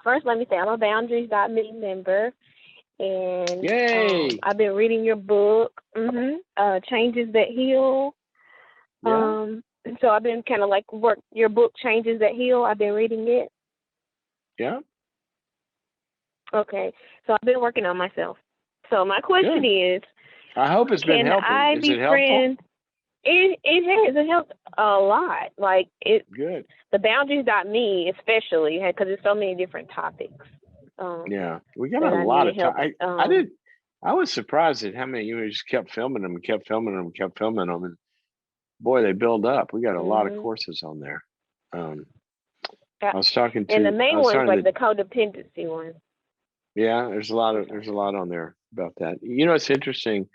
first, let me say I'm a boundaries.me member, and Yay. I've been reading your book, Changes That Heal. Yeah. And so I've been kind of like work your book, Changes That Heal. I've been reading it. Yeah. Okay, so I've been working on myself. So my question Good. is, I hope it's been can helping. I Is it helpful? befriend? It helps a lot. Like Good. the boundaries.me especially because there's so many different topics Yeah. We got a that I lot needed of time. help. I did. I was surprised at how many you just kept filming them and kept filming them and kept filming them. And boy, they build up. We got a lot of hmm courses on there. Um, uh, I was talking and the to, I main was one is talking like to, the codependency one. yeah, Okay. there's a lot on there about that. You know, it's interesting.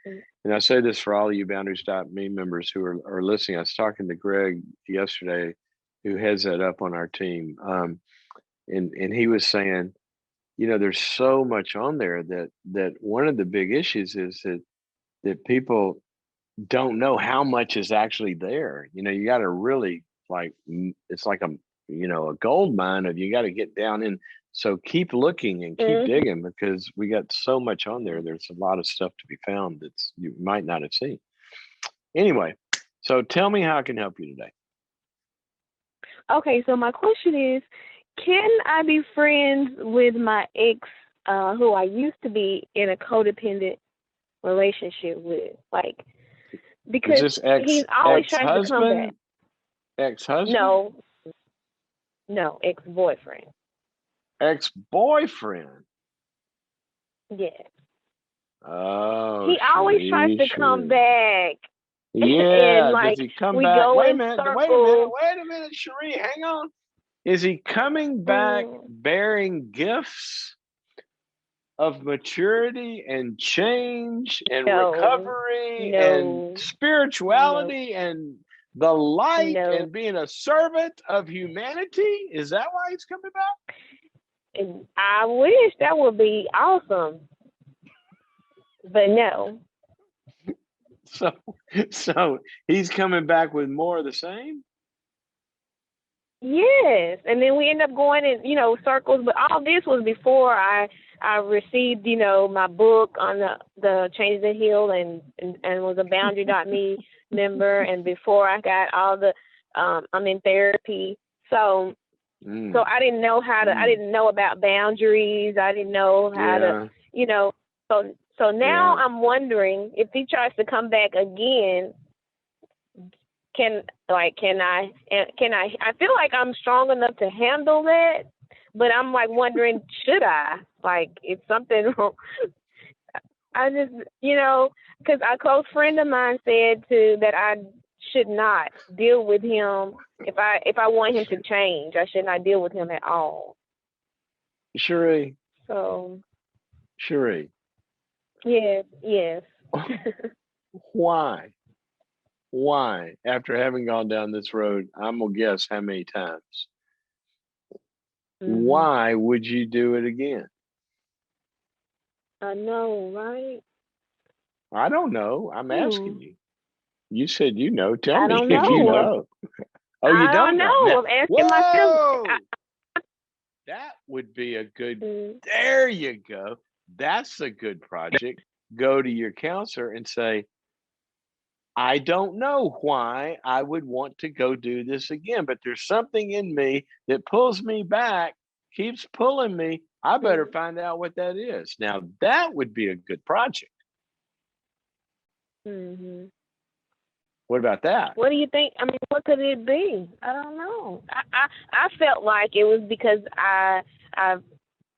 And I say this for all of you boundaries.me members who are listening. I was talking to Greg yesterday, who heads that up on our team. And he was saying, you know, there's so much on there that one of the big issues is that people don't know how much is actually there. You know, you got to really like it's like a a gold mine of you got to get down in. So keep looking and keep Mm-hmm. digging because we got so much on there. There's a lot of stuff to be found that's you might not have seen. Anyway, so tell me how I can help you today. Okay, so my question is, can I be friends with my ex, who I used to be in a codependent relationship with? Like, Is because this he's always ex trying to come back. husband? Ex husband? No, no, ex-boyfriend. Ex boyfriend? Yeah. Oh, He always tries Sheree, to come Sheree. back, and Yeah. Does like he come we back? go Wait a in minute. Wait a minute. circles. Wait a minute, Sheree. Hang on. Is he coming back Mm, bearing gifts of maturity and change and no, recovery and no, no, spirituality and the light no. and being a servant of humanity? Is that why he's coming back? And I wish that would be awesome, but no. So, so he's coming back with more of the same? Yes, and then we end up going in, circles. But all this was before I received, my book on the Change the Heal and was a boundary.me member, and before I got all the I'm in therapy. So Mm, I didn't know how to. I mm, didn't know about boundaries. I didn't know how to, yeah, you know. So now yeah. I'm wondering if he tries to come back again, can I feel like I'm strong enough to handle that, but I'm like wondering, should I, like, it's something I just, because a close friend of mine said that I should not deal with him. If I want him to change, I should not deal with him at all. Sheree, So Sheree, yes, yes. why? Why? After having gone down this road, I'm gonna guess how many times. Mhm. Why would you do it again? I know, right? I don't know. I'm asking Hmm. you. You said you know. Tell I me don't if you know. know. Oh, you I don't don't know. Now, know. I'm asking myself. whoa, that would be a good. Mm, There you go. That's a good project. Go to your counselor and say, I don't know why I would want to go do this again, but there's something in me that pulls me back, keeps pulling me. I better mm, find out what that is. Now, that would be a good project. mhm. What about that? What do you think? I mean, what could it be? I don't know. I felt like it was because I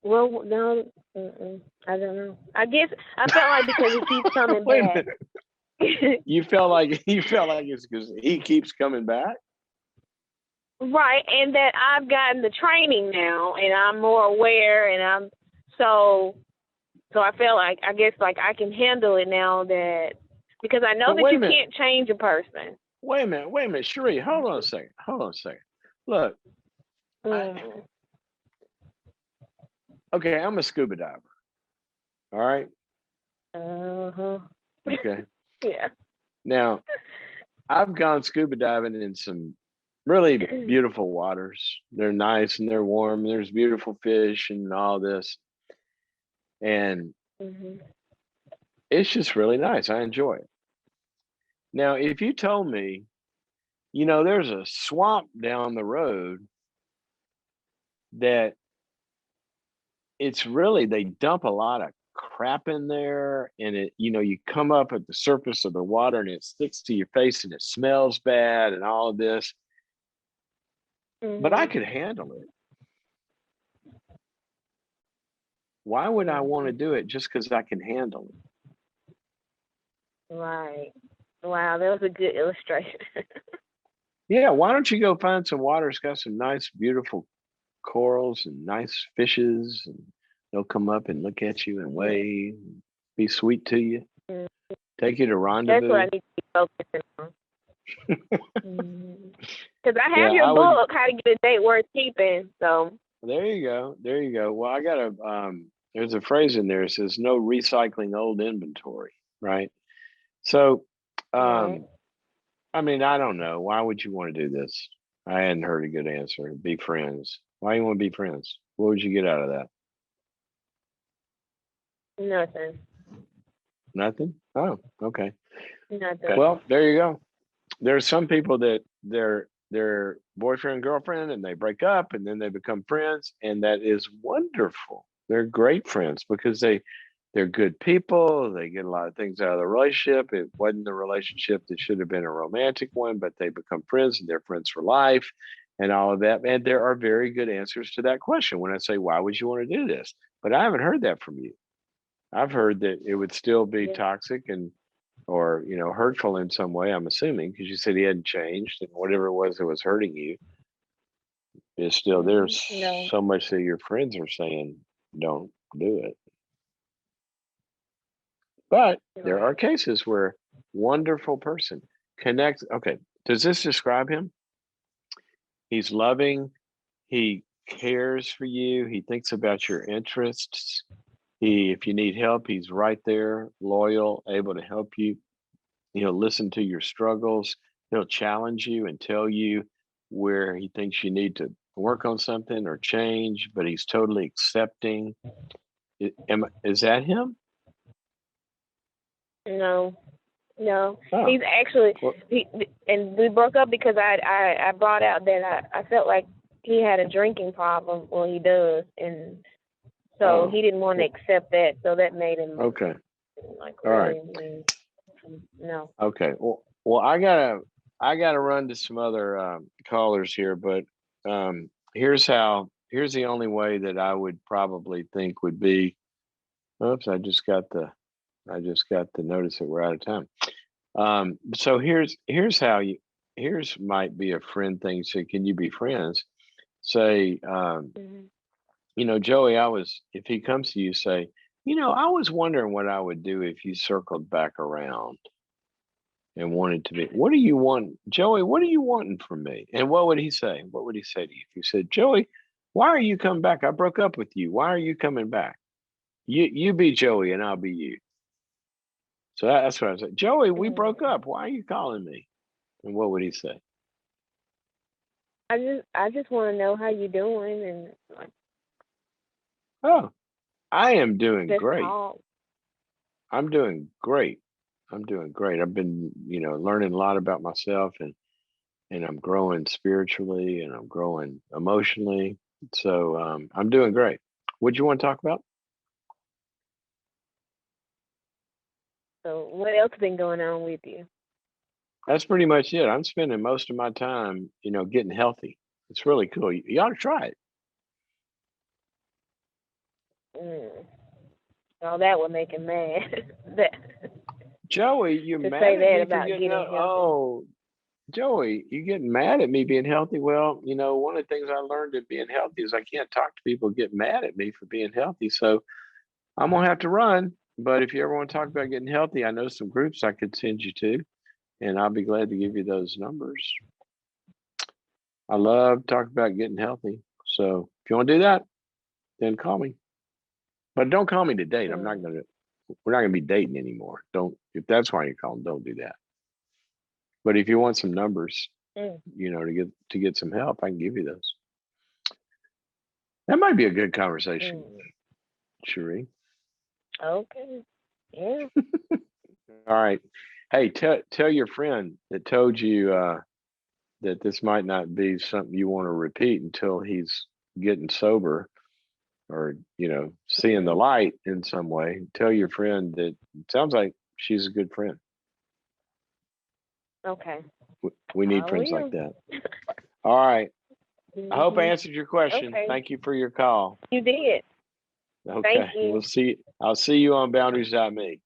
well no, I don't know. I guess I felt like because he keeps coming Wait a back. minute. You felt like it's because he keeps coming back? Right, and that I've gotten the training now, and I'm more aware, and so I feel like I guess like I can handle it now that because I know But that wait a you minute. can't change a person. Wait a minute. Sheree, hold on a second. Hold on a second. Look, I Mm. okay, I'm a scuba diver. All right. Uh huh. Okay. Yeah. Now, I've gone scuba diving in some really beautiful waters. They're nice and they're warm. There's beautiful fish and all this. And Mhm. it's just really nice. I enjoy it. Now, if you told me, there's a swamp down the road that it's really, they dump a lot of crap in there, and you come up at the surface of the water and it sticks to your face and it smells bad and all of this, but I Mhm. could handle it. Why would I want to Mhm. do it just because I can handle it? Right. Wow, that was a good illustration. Yeah, why don't you go find some water that's got some nice, beautiful corals and nice fishes, and they'll come up and look at you and Yeah. wave, and be sweet to you, take you to That's what I rendezvous. need to be focusing on. Because I have Yeah, your I would. book, How to Get a Date Worth Keeping. So, There you go. There you go. Well, I got a there's a phrase in there that says no recycling old inventory, right? So, right. um, I mean, I don't know. Why would you want to do this? I hadn't heard a good answer. Be friends. Why you want to be friends? What would you get out of that? Nothing. Nothing? Oh, okay. Nothing. Okay. Well, there you go. There's some people that they're boyfriend girlfriend and they break up and then they become friends, and that is wonderful. They're great friends because they're good people. They get a lot of things out of the relationship. It wasn't the relationship that should have been a romantic one, but they become friends and they're friends for life and all of that. And there are very good answers to that question when I say, why would you want to do this? But I haven't heard that from you. I've heard that it would still be Yeah. toxic and or hurtful in some way. I'm assuming because you said he hadn't changed and whatever it was that was hurting you is still there. No. So much that your friends are saying don't do it. But there are Right. cases where wonderful person connects. Okay, does this describe him? He's loving. He cares for you. He thinks about your interests. If you need help, he's right there, loyal, able to help you. He'll listen to your struggles. He'll challenge you and tell you where he thinks you need to work on something or change, but he's totally accepting. Is that him? No. No. Oh, He's actually well, he and we broke up because I brought out that I felt like he had a drinking problem. Well, he does, and so oh, he didn't want to well, accept that. So that made him okay. like All right. really no. Okay. Well, I gotta run to some other callers here, but here's the only way that I would probably think would be. Oops, I just got the notice that we're out of time. So here's might be a friend thing. So can you be friends? Say, Mm-hmm. Joey, if he comes to you, say, I was wondering what I would do if you circled back around and wanted to be. What do you want, Joey? What are you wanting from me? And what would he say? What would he say to you if you said, Joey, why are you coming back? I broke up with you. Why are you coming back? You be Joey and I'll be you. So that's what I said. Joey, we broke Mm. up. Why are you calling me? And what would he say? I just want to know how you doing and like Oh, I am doing just great. talk. I'm doing great. I'm doing great. I've been, learning a lot about myself and I'm growing spiritually and I'm growing emotionally. So I'm doing great. What do you want to talk about? So what else been going on with you? That's pretty much it. I'm spending most of my time, getting healthy. It's really cool. You ought to try it. Mm. Oh, that would make him mad. that Joey, you to mad say at that me for about getting getting up? healthy. Oh, Joey, you getting mad at me being healthy? Well, one of the things I learned in being healthy is I can't talk to people who get mad at me for being healthy. So I'm gonna have to run. But if you ever want to talk about getting healthy, I know some groups I could send you to, and I'll be glad to give you those numbers. I love talking about getting healthy. So if you want to do that, then call me. But don't call me to date. Mm. We're not gonna be dating anymore. Don't if that's why you're calling, don't do that. But if you want some numbers, you know, to get some help, I can give you those. That might be a good conversation, Sheree. Okay. Yeah. All right. Hey, tell your friend that told you that this might not be something you want to repeat until he's getting sober or, you know, seeing the light in some way. Tell your friend that it sounds like she's a good friend. Okay. We need I friends like will. that. All right. I hope I Mhm. answered your question. Okay. Thank you for your call. You did. Thank Okay. you. I'll see you on boundaries.me.